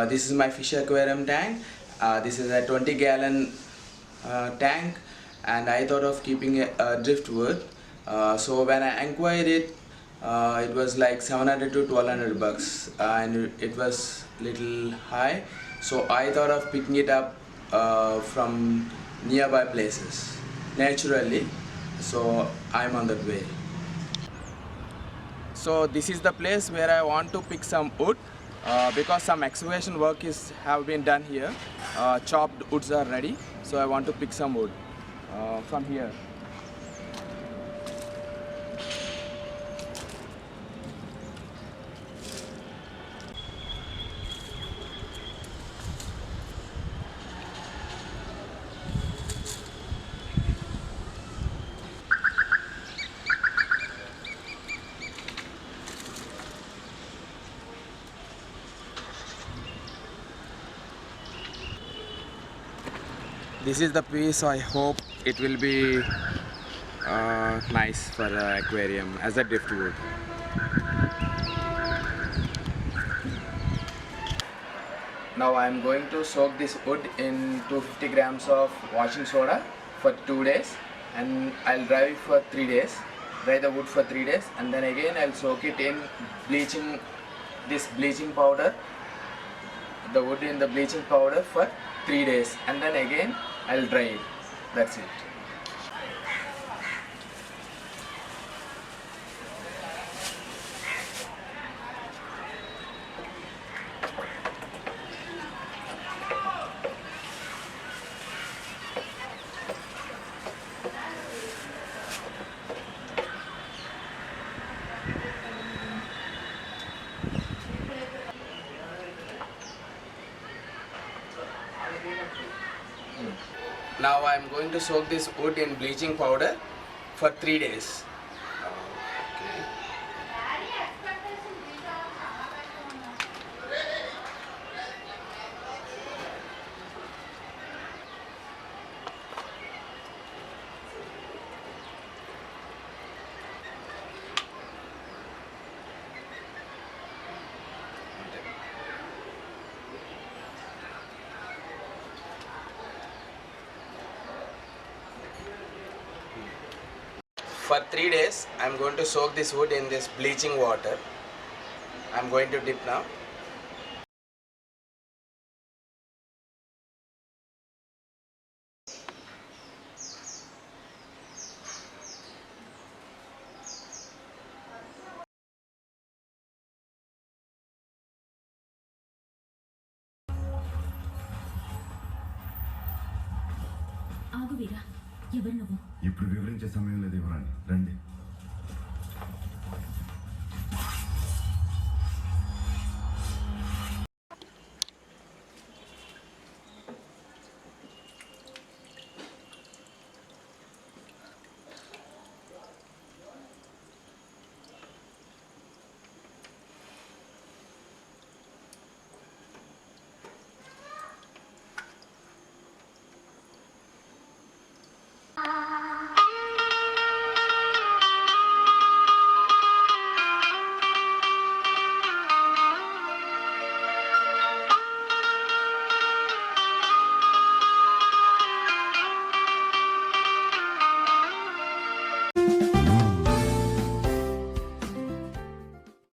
This is my fish aquarium tank. This is a 20-gallon tank, and I thought of keeping a driftwood. So when I inquired it, it was like 700 to 1200 bucks, and it was little high. So I thought of picking it up from nearby places naturally. So I'm on that way. So this is the place where I want to pick some wood because some excavation work have been done here. Chopped woods are ready, so I want to pick some wood from here. This is the piece. I hope it will be nice for the aquarium as a driftwood. Now I am going to soak this wood in 250 grams of washing soda for 2 days, and I'll dry it for 3 days. Dry the wood for 3 days, and then again I'll soak it in bleaching. This bleaching powder, the wood in the bleaching powder for 3 days, and then again I'll dry it. That's it. Now I am going to soak this wood in bleaching powder for 3 days. Okay. For 3 days, I am going to soak this wood in this bleaching water. I am going to dip now. ఆగు వీరా, ఎవరు నువ్వు? ఇప్పుడు వివరించే సమయం లేదు, ఇవ్వరండి, రండి.